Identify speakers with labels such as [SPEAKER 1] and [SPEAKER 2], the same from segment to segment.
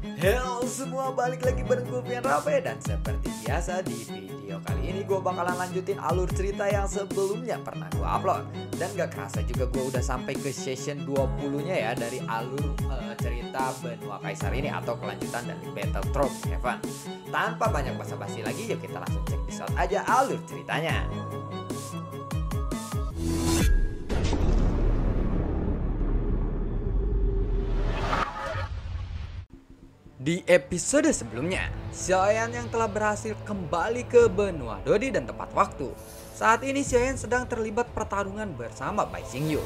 [SPEAKER 1] Halo semua, balik lagi bareng gue Pian Rabe. Dan seperti biasa di video kali ini gue bakalan lanjutin alur cerita yang sebelumnya pernah gue upload. Dan gak kerasa juga gue udah sampai ke session 20 nya ya dari alur cerita Benua Kaisar ini, atau kelanjutan dari Battle Throne Heaven. Tanpa banyak basa-basi lagi, yuk kita langsung cek di slot aja alur ceritanya. Di episode sebelumnya, Xiaoyan yang telah berhasil kembali ke benua Dodi dan tepat waktu. Saat ini Xiaoyan sedang terlibat pertarungan bersama Bai Xingyu.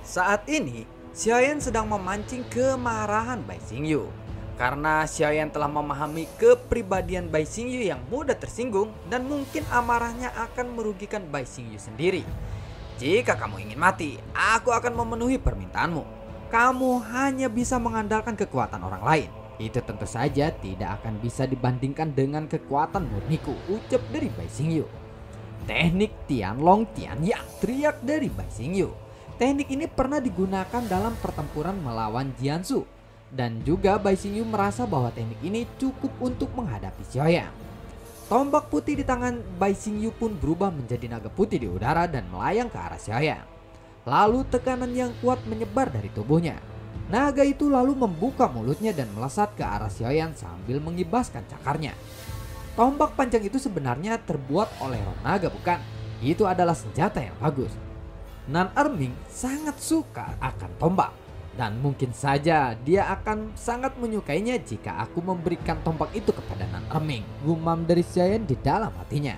[SPEAKER 1] Saat ini, Xiaoyan sedang memancing kemarahan Bai Xingyu. Karena Xiaoyan telah memahami kepribadian Bai Xingyu yang mudah tersinggung dan mungkin amarahnya akan merugikan Bai Xingyu sendiri. Jika kamu ingin mati, aku akan memenuhi permintaanmu. Kamu hanya bisa mengandalkan kekuatan orang lain. Itu tentu saja tidak akan bisa dibandingkan dengan kekuatan murniku, ucap dari Bai Xingyu. Teknik Tianlong Tianyang, teriak dari Bai Xingyu. Teknik ini pernah digunakan dalam pertempuran melawan Jiansu. Dan juga Bai Xingyu merasa bahwa teknik ini cukup untuk menghadapi Xiaoyan. Tombak putih di tangan Bai Xingyu pun berubah menjadi naga putih di udara dan melayang ke arah Xiaoyan. Lalu tekanan yang kuat menyebar dari tubuhnya. Naga itu lalu membuka mulutnya dan melesat ke arah Xiaoyan sambil mengibaskan cakarnya. Tombak panjang itu sebenarnya terbuat oleh roh naga, bukan? Itu adalah senjata yang bagus. Nan Erming sangat suka akan tombak. Dan mungkin saja dia akan sangat menyukainya jika aku memberikan tombak itu kepada Nan Erming, gumam dari Xiaoyan di dalam hatinya.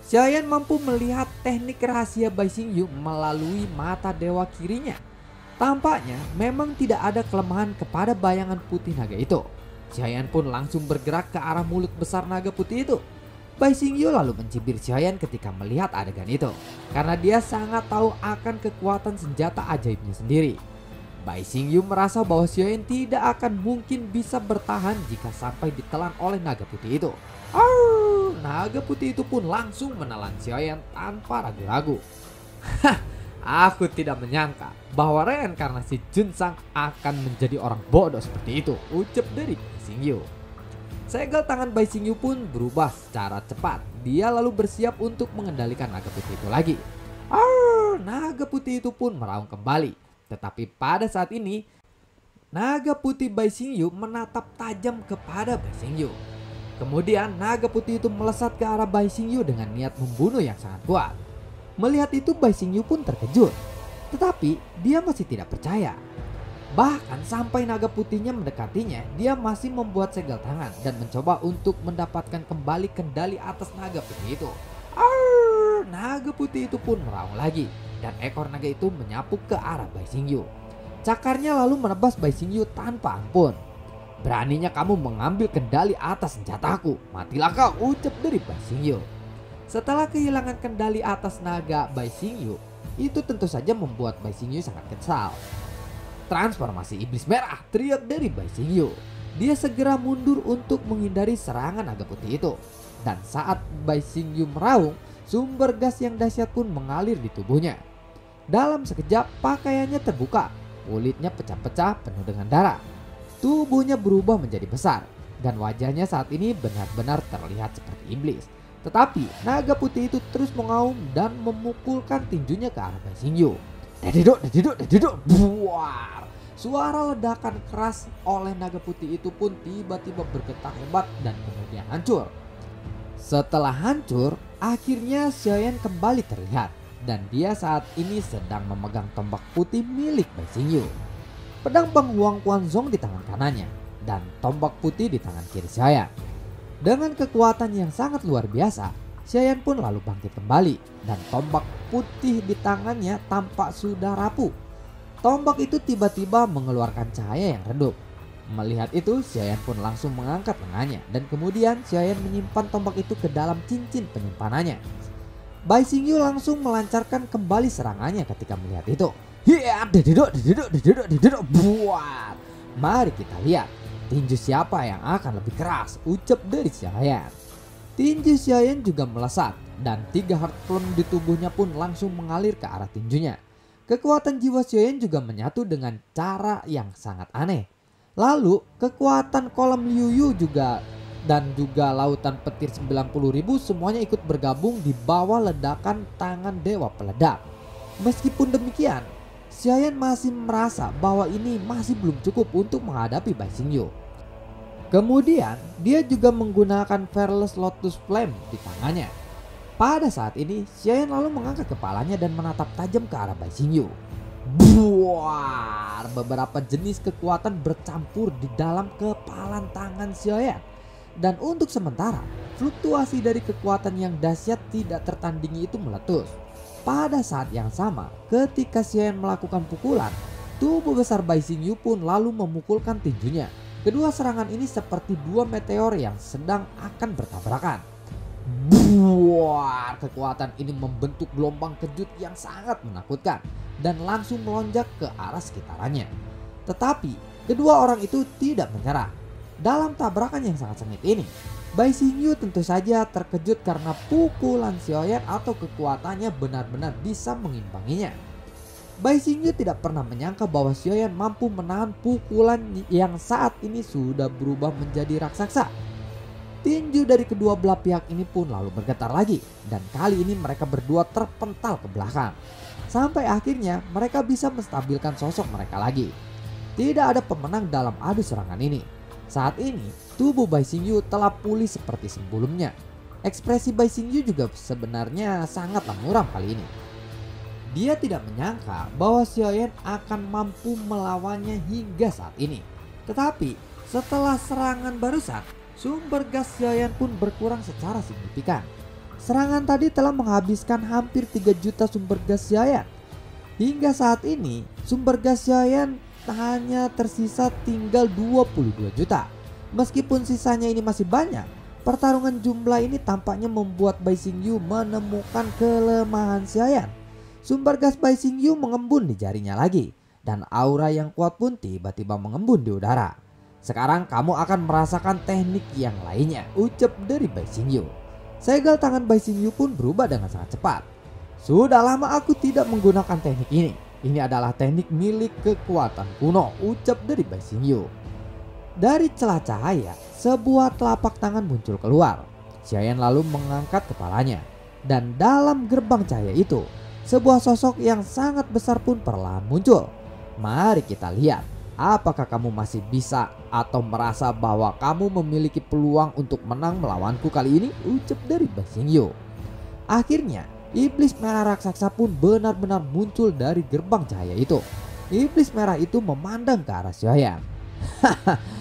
[SPEAKER 1] Xiaoyan mampu melihat teknik rahasia Bai Xingyu melalui mata dewa kirinya. Tampaknya memang tidak ada kelemahan kepada bayangan putih naga itu. Xiaoyan pun langsung bergerak ke arah mulut besar naga putih itu. Bai Xingyu lalu mencibir Xiaoyan ketika melihat adegan itu, karena dia sangat tahu akan kekuatan senjata ajaibnya sendiri. Bai Xingyu merasa bahwa Xiaoyan tidak akan mungkin bisa bertahan jika sampai ditelan oleh naga putih itu. Naga putih itu pun langsung menelan Xiaoyan tanpa ragu-ragu. Aku tidak menyangka bahwa reinkarnasi Junsang akan menjadi orang bodoh seperti itu, ucap dari Bai Xingyu. Segel tangan Bai Xingyu pun berubah secara cepat. Dia lalu bersiap untuk mengendalikan naga putih itu lagi. Naga putih itu pun meraung kembali. Tetapi pada saat ini, naga putih Bai Xingyu menatap tajam kepada Bai Xingyu. Kemudian naga putih itu melesat ke arah Bai Xingyu dengan niat membunuh yang sangat kuat. Melihat itu Bai Xingyu pun terkejut. Tetapi dia masih tidak percaya. Bahkan sampai naga putihnya mendekatinya, dia masih membuat segel tangan dan mencoba untuk mendapatkan kembali kendali atas naga putih itu. Naga putih itu pun meraung lagi. Dan ekor naga itu menyapu ke arah Bai Xingyu. Cakarnya lalu menebas Bai Xingyu tanpa ampun. Beraninya kamu mengambil kendali atas senjataku. Matilah kau, ucap dari Bai Xingyu. Setelah kehilangan kendali atas naga Bai Xingyu, itu tentu saja membuat Bai Xingyu sangat kesal. Transformasi iblis merah, teriak dari Bai Xingyu. Dia segera mundur untuk menghindari serangan naga putih itu. Dan saat Bai Xingyu meraung, sumber gas yang dahsyat pun mengalir di tubuhnya. Dalam sekejap pakaiannya terbuka, kulitnya pecah-pecah penuh dengan darah. Tubuhnya berubah menjadi besar dan wajahnya saat ini benar-benar terlihat seperti iblis. Tetapi naga putih itu terus mengaum dan memukulkan tinjunya ke arah Bai Xingyu. Dediduk, dediduk, dediduk, buar. Suara ledakan keras oleh naga putih itu pun tiba-tiba bergetar hebat dan kemudian hancur. Setelah hancur, akhirnya Xiaoyan kembali terlihat. Dan dia saat ini sedang memegang tombak putih milik Bai Xingyu. Pedang Bang Huang Quanzong di tangan kanannya dan tombak putih di tangan kiri Xiaoyan. Dengan kekuatan yang sangat luar biasa, Xiaoyan pun lalu bangkit kembali dan tombak putih di tangannya tampak sudah rapuh. Tombak itu tiba-tiba mengeluarkan cahaya yang redup. Melihat itu, Xiaoyan pun langsung mengangkat lengannya dan kemudian Xiaoyan menyimpan tombak itu ke dalam cincin penyimpanannya. Bai Xingyu langsung melancarkan kembali serangannya ketika melihat itu. Buat. Mari kita lihat tinju siapa yang akan lebih keras, ucap dari Xiaoyan. Tinju Xiaoyan juga melesat dan 3 heart plum di tubuhnya pun langsung mengalir ke arah tinjunya. Kekuatan jiwa Xiaoyan juga menyatu dengan cara yang sangat aneh.
[SPEAKER 2] Lalu kekuatan kolam Liuyu juga dan juga lautan petir 90.000 semuanya ikut bergabung di bawah ledakan tangan dewa peledak. Meskipun demikian, Xiaoyan masih merasa bahwa ini masih belum cukup untuk menghadapi Bai Xingyu. Kemudian dia juga menggunakan Fearless Lotus Flame di tangannya. Pada saat ini Xiaoyan lalu mengangkat kepalanya dan menatap tajam ke arah Bai Xingyu. Buar, beberapa jenis kekuatan bercampur di dalam kepalan tangan Xiaoyan. Dan untuk sementara, fluktuasi dari kekuatan yang dahsyat tidak tertandingi itu meletus. Pada saat yang sama, ketika Xiaoyan melakukan pukulan, tubuh besar Bai Xingyu pun lalu memukulkan tinjunya. Kedua serangan ini seperti dua meteor yang sedang akan bertabrakan. Buar, kekuatan ini membentuk gelombang kejut yang sangat menakutkan dan langsung melonjak ke arah sekitarannya. Tetapi kedua orang itu tidak menyerah. Dalam tabrakan yang sangat sengit ini, Bai Xingyu tentu saja terkejut karena pukulan Xiaoyan atau kekuatannya benar-benar bisa mengimbanginya. Bai Xingyu tidak pernah menyangka bahwa Xiaoyan mampu menahan pukulan yang saat ini sudah berubah menjadi raksasa. Tinju dari kedua belah pihak ini pun lalu bergetar lagi, dan kali ini mereka berdua terpental ke belakang. Sampai akhirnya mereka bisa menstabilkan sosok mereka lagi. Tidak ada pemenang dalam adu serangan ini. Saat ini tubuh Bai Xingyu telah pulih seperti sebelumnya. Ekspresi Bai Xingyu juga sebenarnya sangatlah muram kali ini. Dia tidak menyangka bahwa Xiaoyan akan mampu melawannya hingga saat ini. Tetapi setelah serangan barusan, sumber gas Xiaoyan pun berkurang secara signifikan. Serangan tadi telah menghabiskan hampir 3 juta sumber gas Xiaoyan. Hingga saat ini sumber gas Xiaoyan hanya tersisa tinggal 22 juta. Meskipun sisanya ini masih banyak, pertarungan jumlah ini tampaknya membuat Bai Xingyu menemukan kelemahan Xiaoyan. Sumber gas Bai Xingyu mengembun di jarinya lagi, dan aura yang kuat pun tiba-tiba mengembun di udara. Sekarang kamu akan merasakan teknik yang lainnya, ucap dari Bai Xingyu. Segel tangan Bai Xingyu pun berubah dengan sangat cepat. Sudah lama aku tidak menggunakan teknik ini. Ini adalah teknik milik kekuatan kuno, ucap dari Bai Xingyu. Dari celah cahaya, sebuah telapak tangan muncul keluar. Xiaoyan lalu mengangkat kepalanya. Dan dalam gerbang cahaya itu, sebuah sosok yang sangat besar pun perlahan muncul. Mari kita lihat, apakah kamu masih bisa atau merasa bahwa kamu memiliki peluang untuk menang melawanku kali ini, ucap dari Bai Xingyu. Akhirnya, iblis merah raksasa pun benar-benar muncul dari gerbang cahaya itu. Iblis merah itu memandang ke arah Xiaoyan.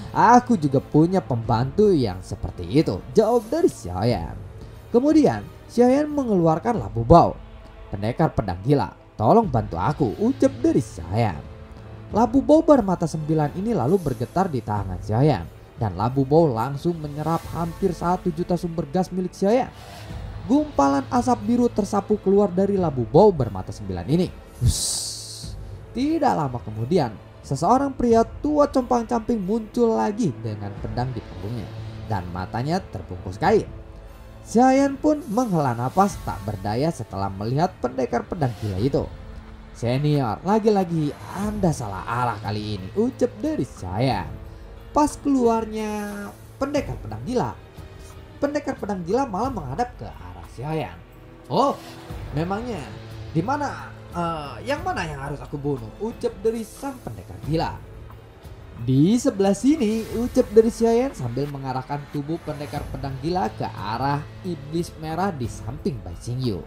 [SPEAKER 2] Aku juga punya pembantu yang seperti itu, jawab dari Xiaoyan. Kemudian Xiaoyan mengeluarkan labu bau. Pendekar pedang gila, tolong bantu aku, ucap dari Xiaoyan. Labu bau bermata 9 ini lalu bergetar di tangan Xiaoyan, dan labu bau langsung menyerap hampir 1 juta sumber gas milik Xiaoyan. Gumpalan asap biru tersapu keluar dari labu bau bermata 9 ini. Tidak lama kemudian, seseorang pria tua compang-camping muncul lagi dengan pedang di punggungnya dan matanya terbungkus kain. Xiaoyan pun menghela napas tak berdaya setelah melihat pendekar pedang gila itu. Senior, lagi-lagi Anda salah arah kali ini, ucap dari Xiaoyan. Pas keluarnya pendekar pedang gila malah menghadap ke arah Xiaoyan. Oh, memangnya di mana? Yang mana yang harus aku bunuh? Ucap dari sang pendekar gila. Di sebelah sini, ucap dari Xiaoyan sambil mengarahkan tubuh pendekar pedang gila ke arah iblis merah di samping Bai Xingyu.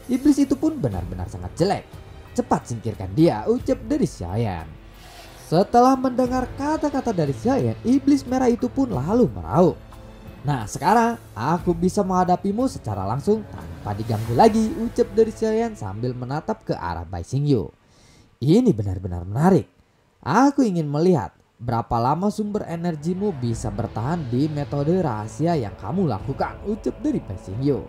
[SPEAKER 2] Iblis itu pun benar-benar sangat jelek. Cepat singkirkan dia, ucap dari Xiaoyan. Setelah mendengar kata-kata dari Xiaoyan, iblis merah itu pun lalu meraung. Nah, sekarang aku bisa menghadapimu secara langsung tanpa diganggu lagi, ucap dari Xiaoyan sambil menatap ke arah Bai Xingyu. Ini benar-benar menarik. Aku ingin melihat berapa lama sumber energimu bisa bertahan di metode rahasia yang kamu lakukan, ucap dari Bai Xingyu.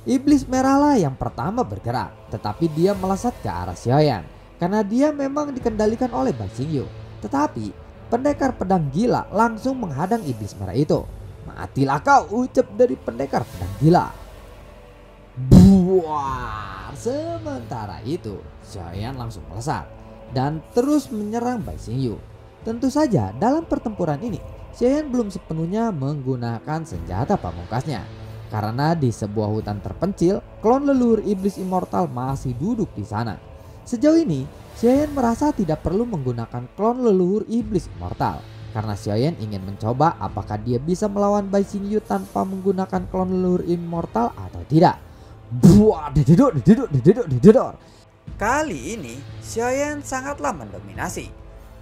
[SPEAKER 2] Iblis merah lah yang pertama bergerak, tetapi dia melesat ke arah Xiaoyan karena dia memang dikendalikan oleh Bai Xingyu. Tetapi pendekar pedang gila langsung menghadang iblis merah itu. Matilah kau, ucap dari pendekar pedang gila. Buar. Sementara itu Xiaoyan langsung melesat dan terus menyerang Bai Xingyu. Tentu saja dalam pertempuran ini, Xiaoyan belum sepenuhnya menggunakan senjata pamungkasnya. Karena di sebuah hutan terpencil, klon leluhur iblis immortal masih duduk di sana. Sejauh ini, Xiaoyan merasa tidak perlu menggunakan klon leluhur iblis immortal. Karena Xiaoyan ingin mencoba apakah dia bisa melawan Bai Xingyu tanpa menggunakan klon leluhur immortal atau tidak. Buah, dededor, dededor, dededor, dededor.
[SPEAKER 1] Kali ini, Xiaoyan sangatlah mendominasi.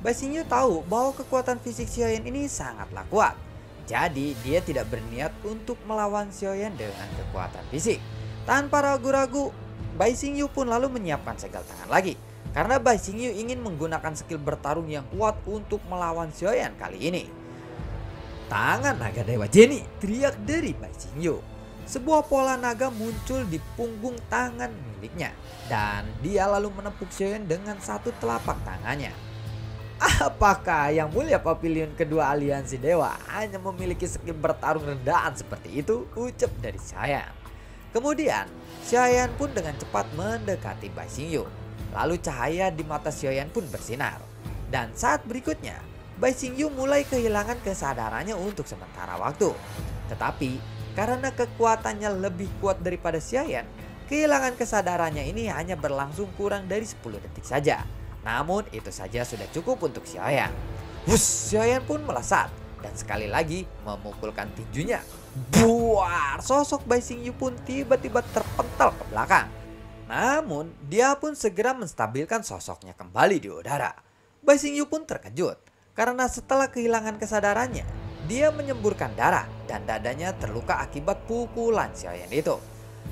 [SPEAKER 1] Bai Xingyu tahu bahwa kekuatan fisik Xiaoyan ini sangatlah kuat. Jadi dia tidak berniat untuk melawan Xiaoyan dengan kekuatan fisik. Tanpa ragu-ragu, Bai Xingyu pun lalu menyiapkan segel tangan lagi. Karena Bai Xingyu ingin menggunakan skill bertarung yang kuat untuk melawan Xiaoyan kali ini. Tangan naga dewa Jenny, teriak dari Bai Xingyu. Sebuah pola naga muncul di punggung tangan miliknya. Dan dia lalu menepuk Xiaoyan dengan satu telapak tangannya. Apakah yang mulia Papilion kedua aliansi dewa hanya memiliki skill bertarung rendahan seperti itu? Ucap dari Xiaoyan. Kemudian Xiaoyan pun dengan cepat mendekati Bai Xingyu. Lalu cahaya di mata Xiaoyan pun bersinar. Dan saat berikutnya, Bai Xingyu mulai kehilangan kesadarannya untuk sementara waktu. Tetapi karena kekuatannya lebih kuat daripada Xiaoyan, kehilangan kesadarannya ini hanya berlangsung kurang dari 10 detik saja. Namun itu saja sudah cukup untuk Xiaoyan. Xiaoyan pun melesat dan sekali lagi memukulkan tinjunya. Buar! Sosok Bai Xingyu pun tiba-tiba terpental ke belakang. Namun dia pun segera menstabilkan sosoknya kembali di udara. Bai Xingyu pun terkejut karena setelah kehilangan kesadarannya, dia menyemburkan darah dan dadanya terluka akibat pukulan Xiaoyan itu.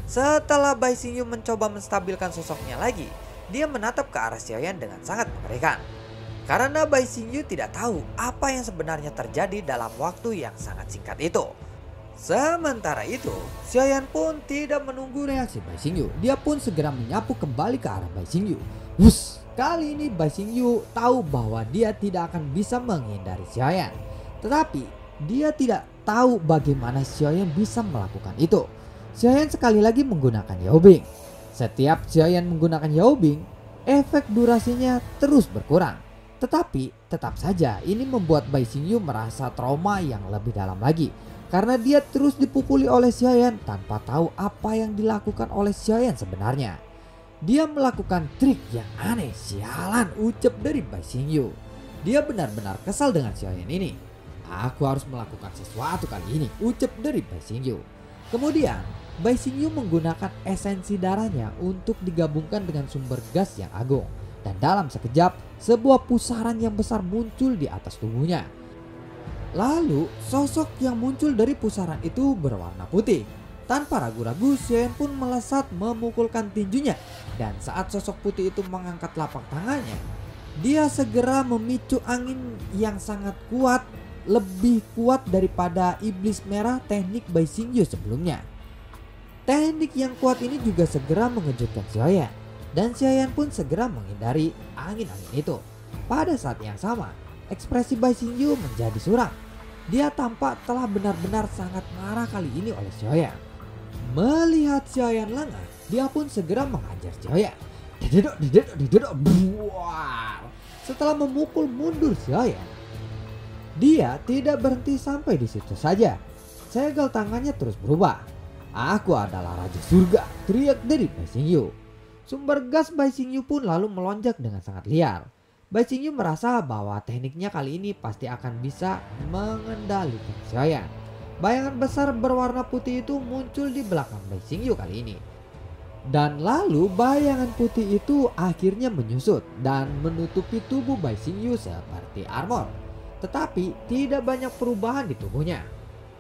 [SPEAKER 1] Setelah Bai Xingyu mencoba menstabilkan sosoknya lagi, dia menatap ke arah Xiaoyan dengan sangat mengerikan. Karena Bai Xingyu tidak tahu apa yang sebenarnya terjadi dalam waktu yang sangat singkat itu. Sementara itu, Xiaoyan pun tidak menunggu reaksi Bai Xingyu. Dia pun segera menyapu kembali ke arah Bai Xingyu. Kali ini Bai Xingyu tahu bahwa dia tidak akan bisa menghindari Xiaoyan. Tetapi dia tidak tahu bagaimana Xiaoyan bisa melakukan itu. Xiaoyan sekali lagi menggunakan Yaobing. Setiap Xiaoyan menggunakan Yaobing, efek durasinya terus berkurang. Tetapi tetap saja ini membuat Bai Xingyu merasa trauma yang lebih dalam lagi. Karena dia terus dipukuli oleh Xiaoyan tanpa tahu apa yang dilakukan oleh Xiaoyan sebenarnya. Dia melakukan trik yang aneh, sialan, ucap dari Bai Xingyu. Dia benar-benar kesal dengan Xiaoyan ini. Aku harus melakukan sesuatu kali ini, ucap dari Bai Xingyu. Kemudian Bai Xingyu menggunakan esensi darahnya untuk digabungkan dengan sumber gas yang agung. Dan dalam sekejap, sebuah pusaran yang besar muncul di atas tubuhnya. Lalu sosok yang muncul dari pusaran itu berwarna putih. Tanpa ragu-ragu Xiaoyan pun melesat memukulkan tinjunya. Dan saat sosok putih itu mengangkat telapak tangannya, dia segera memicu angin yang sangat kuat, lebih kuat daripada iblis merah teknik Bai Xingyu sebelumnya. Teknik yang kuat ini juga segera mengejutkan Xiaoyan. Dan Xiaoyan pun segera menghindari angin-angin itu. Pada saat yang sama, ekspresi Bai Xingyu menjadi suram. Dia tampak telah benar-benar sangat marah kali ini oleh Xiaoyan. Melihat Xiaoyan lengah, dia pun segera menghajar Xiaoyan. Dededok, dededok, dededok, buar. Setelah memukul mundur Xiaoyan, dia tidak berhenti sampai di situ saja. Segel tangannya terus berubah. Aku adalah Raja Surga, teriak dari Bai Xingyu. Sumber gas Bai Xingyu pun lalu melonjak dengan sangat liar. Bai Xingyu merasa bahwa tekniknya kali ini pasti akan bisa mengendalikan Xiaoyan. Bayangan besar berwarna putih itu muncul di belakang Bai Xingyu kali ini. Dan lalu bayangan putih itu akhirnya menyusut dan menutupi tubuh Bai Xingyu seperti armor. Tetapi tidak banyak perubahan di tubuhnya.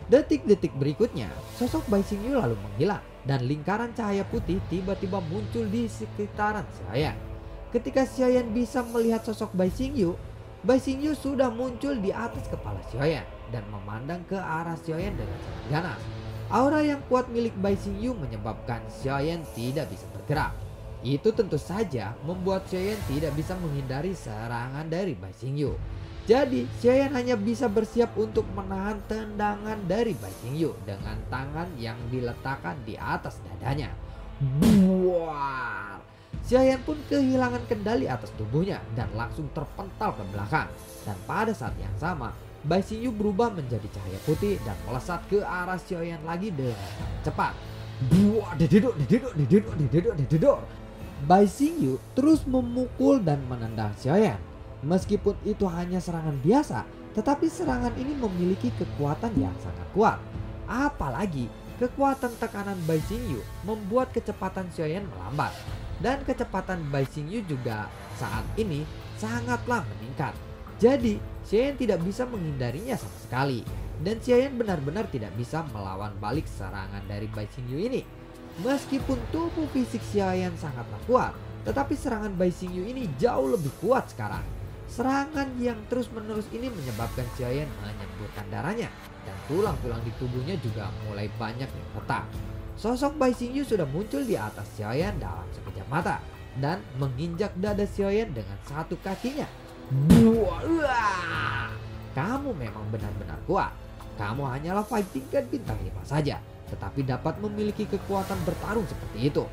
[SPEAKER 1] Detik-detik berikutnya, sosok Bai Xingyu lalu menghilang dan lingkaran cahaya putih tiba-tiba muncul di sekitaran Xiaoyan. Ketika Xiaoyan bisa melihat sosok Bai Xingyu sudah muncul di atas kepala Xiaoyan dan memandang ke arah Xiaoyan dengan sangat ganas. Aura yang kuat milik Bai Xingyu menyebabkan Xiaoyan tidak bisa bergerak. Itu tentu saja membuat Xiaoyan tidak bisa menghindari serangan dari Bai Xingyu. Jadi Xiaoyan hanya bisa bersiap untuk menahan tendangan dari Bai Xingyu dengan tangan yang diletakkan di atas dadanya. Buar!
[SPEAKER 2] Xiaoyan pun kehilangan kendali atas tubuhnya dan langsung terpental ke belakang. Dan pada saat yang sama, Bai Xingyu berubah menjadi cahaya putih dan melesat ke arah Xiaoyan lagi dengan sangat cepat. Buah dededok dededok dededok dededok dededok. Bai Xingyu terus memukul dan menendang Xiaoyan. Meskipun itu hanya serangan biasa, tetapi serangan ini memiliki kekuatan yang sangat kuat. Apalagi kekuatan tekanan Bai Xingyu membuat kecepatan Xiaoyan melambat. Dan kecepatan Bai Xingyu juga saat ini sangatlah meningkat. Jadi Xiaoyan tidak bisa menghindarinya sama sekali. Dan Xiaoyan benar-benar tidak bisa melawan balik serangan dari Bai Xingyu ini. Meskipun tubuh fisik Xiaoyan sangatlah kuat, tetapi serangan Bai Xingyu ini jauh lebih kuat sekarang. Serangan yang terus-menerus ini menyebabkan Xiaoyan menyemburkan darahnya. Dan tulang-tulang di tubuhnya juga mulai banyak yang retak. Sosok Bai Xingyu sudah muncul di atas Xiaoyan dalam sekejap mata dan menginjak dada Xiaoyan dengan satu kakinya. Buah! Kamu memang benar-benar kuat. Kamu hanyalah fighting god bintang 5 saja, tetapi dapat memiliki kekuatan bertarung seperti itu.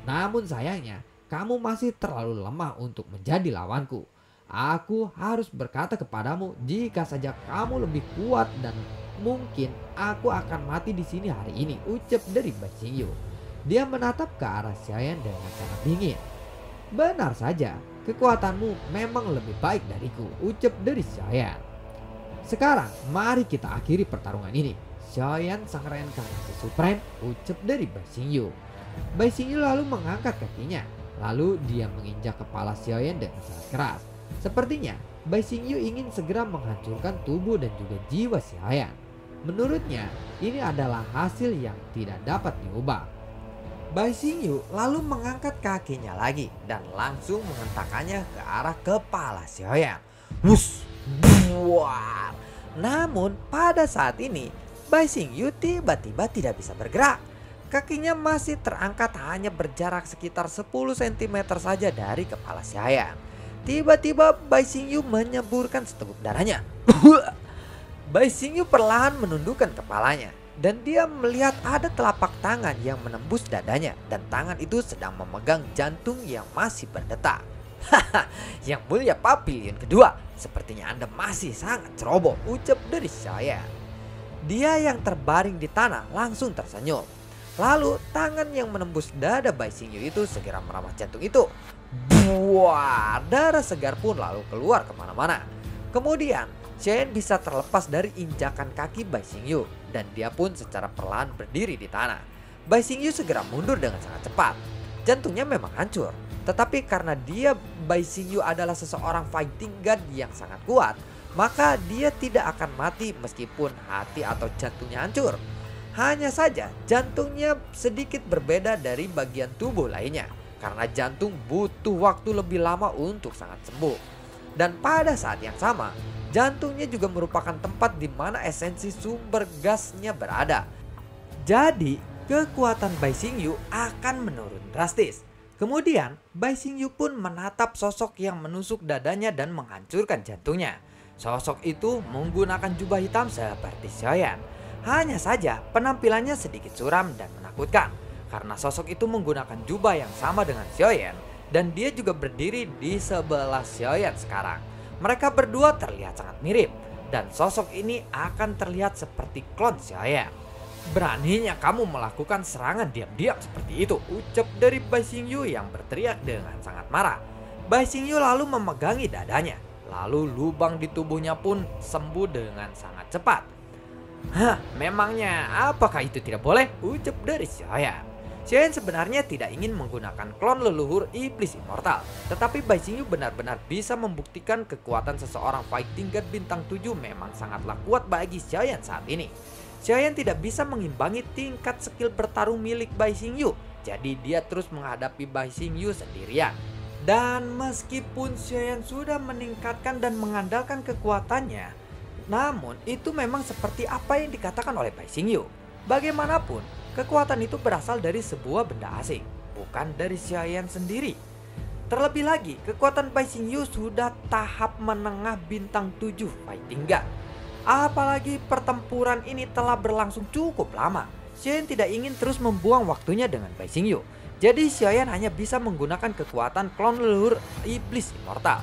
[SPEAKER 2] Namun sayangnya, kamu masih terlalu lemah untuk menjadi lawanku. Aku harus berkata kepadamu, jika saja kamu lebih kuat dan mungkin aku akan mati di sini hari ini, ucap dari Bai Xingyu. Dia menatap ke arah Xiaoyan dengan sangat dingin. Benar saja, kekuatanmu memang lebih baik dariku, ucap dari Xiaoyan. Sekarang mari kita akhiri pertarungan ini. Xiaoyan sang reinkarnasi supreme, ucap dari Bai Xingyu. Bai Xingyu lalu mengangkat kakinya, lalu dia menginjak kepala Xiaoyan dengan sangat keras. Sepertinya Bai Xingyu ingin segera menghancurkan tubuh dan juga jiwa Xiaoyan. Menurutnya, ini adalah hasil yang tidak dapat diubah. Bai Xingyu lalu mengangkat kakinya lagi dan langsung menghentakkannya ke arah kepala Xiaoyan. Wush! Buar! Namun pada saat ini, Bai Xingyu tiba-tiba tidak bisa bergerak. Kakinya masih terangkat hanya berjarak sekitar 10 cm saja dari kepala Xiaoyan. Tiba-tiba Bai Xingyu menyemburkan seteguk darahnya. Bai Xingyu perlahan menundukkan kepalanya dan dia melihat ada telapak tangan yang menembus dadanya dan tangan itu sedang memegang jantung yang masih berdetak. Haha, yang mulia Papilion kedua, sepertinya Anda masih sangat ceroboh, ucap dari Xiaoyan. Dia yang terbaring di tanah langsung tersenyum. Lalu tangan yang menembus dada Bai Xingyu itu segera merampas jantung itu. Buah, darah segar pun lalu keluar kemana-mana. Kemudian Xiaoyan bisa terlepas dari injakan kaki Bai Xingyu dan dia pun secara perlahan berdiri di tanah. Bai Xingyu segera mundur dengan sangat cepat. Jantungnya memang hancur, tetapi karena dia Bai Xingyu adalah seseorang fighting god yang sangat kuat, maka dia tidak akan mati meskipun hati atau jantungnya hancur. Hanya saja jantungnya sedikit berbeda dari bagian tubuh lainnya, karena jantung butuh waktu lebih lama untuk sangat sembuh. Dan pada saat yang sama, jantungnya juga merupakan tempat di mana esensi sumber gasnya berada. Jadi, kekuatan Bai Xingyu akan menurun drastis. Kemudian, Bai Xingyu pun menatap sosok yang menusuk dadanya dan menghancurkan jantungnya. Sosok itu menggunakan jubah hitam seperti Xiaoyan. Hanya saja penampilannya sedikit suram dan menakutkan, karena sosok itu menggunakan jubah yang sama dengan Xiaoyan dan dia juga berdiri di sebelah Xiaoyan sekarang. Mereka berdua terlihat sangat mirip dan sosok ini akan terlihat seperti klon Xiaoyan. Beraninya kamu melakukan serangan diam-diam seperti itu, ucap dari Bai Xingyu yang berteriak dengan sangat marah. Bai Xingyu lalu memegangi dadanya, lalu lubang di tubuhnya pun sembuh dengan sangat cepat. Hah, memangnya apakah itu tidak boleh? Ucap dari Xiaoyan. Xiaoyan sebenarnya tidak ingin menggunakan klon leluhur iblis immortal, tetapi Bai Xingyu benar-benar bisa membuktikan kekuatan seseorang fighting god bintang 7 memang sangatlah kuat bagi Xiaoyan saat ini. Xiaoyan tidak bisa mengimbangi tingkat skill bertarung milik Bai Xingyu, jadi dia terus menghadapi Bai Xingyu sendirian. Dan meskipun Xiaoyan sudah meningkatkan dan mengandalkan kekuatannya, namun itu memang seperti apa yang dikatakan oleh Bai Xingyu. Bagaimanapun, kekuatan itu berasal dari sebuah benda asing, bukan dari Xiaoyan sendiri. Terlebih lagi, kekuatan Bai Xingyu sudah tahap menengah bintang 7 fighting god. Apalagi pertempuran ini telah berlangsung cukup lama. Xiaoyan tidak ingin terus membuang waktunya dengan Bai Xingyu.
[SPEAKER 1] Jadi Xiaoyan hanya bisa menggunakan kekuatan klon leluhur iblis immortal.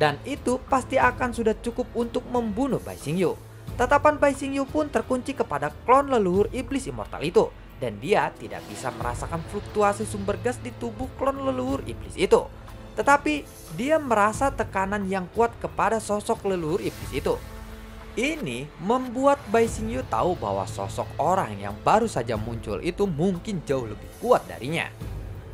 [SPEAKER 1] Dan itu pasti akan sudah cukup untuk membunuh Bai Xingyu. Tatapan Bai Xingyu pun terkunci kepada klon leluhur iblis immortal itu. Dan dia tidak bisa merasakan fluktuasi sumber gas di tubuh klon leluhur iblis itu. Tetapi dia merasa tekanan yang kuat kepada sosok leluhur iblis itu. Ini membuat Bai Xingyu tahu bahwa sosok orang yang baru saja muncul itu mungkin jauh lebih kuat darinya.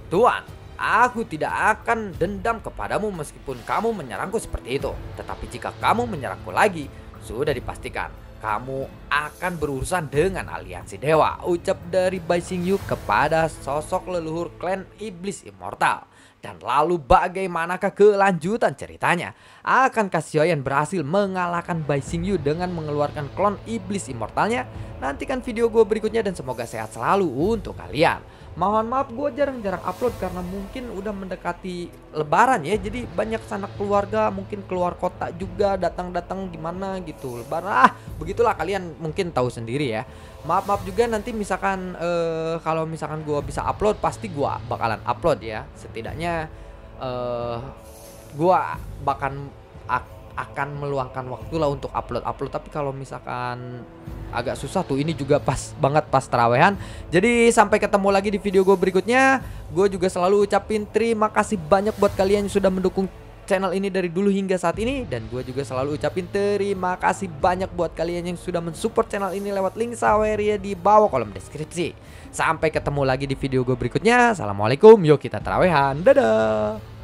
[SPEAKER 1] Tuan, aku tidak akan dendam kepadamu meskipun kamu menyerangku seperti itu. Tetapi jika kamu menyerangku lagi, sudah dipastikan kamu akan berurusan dengan aliansi dewa, ucap dari Bai Xingyu kepada sosok leluhur klan iblis immortal. Dan lalu bagaimanakah kelanjutan ceritanya? Akankah Xiaoyan berhasil mengalahkan Bai Xingyu dengan mengeluarkan klon iblis immortalnya? Nantikan video gue berikutnya dan semoga sehat selalu untuk kalian. Mohon maaf gue jarang-jarang upload karena mungkin udah mendekati lebaran ya. Jadi banyak sanak keluarga mungkin keluar kota juga datang-datang gimana gitu. Lebaran begitulah, kalian mungkin tahu sendiri ya. Maaf juga nanti misalkan kalau misalkan gue bisa upload pasti gue bakalan upload ya. Setidaknya gue akan meluangkan waktu lah untuk upload. Tapi kalau misalkan agak susah tuh, ini juga pas banget pas tarawehan. Jadi sampai ketemu lagi di video gue berikutnya. Gue juga selalu ucapin terima kasih banyak buat kalian yang sudah mendukung channel ini dari dulu hingga saat ini. Dan gue juga selalu ucapin terima kasih banyak buat kalian yang sudah mensupport channel ini lewat link Saweria di bawah kolom deskripsi. Sampai ketemu lagi di video gue berikutnya. Assalamualaikum, yuk kita tarawehan, dadah.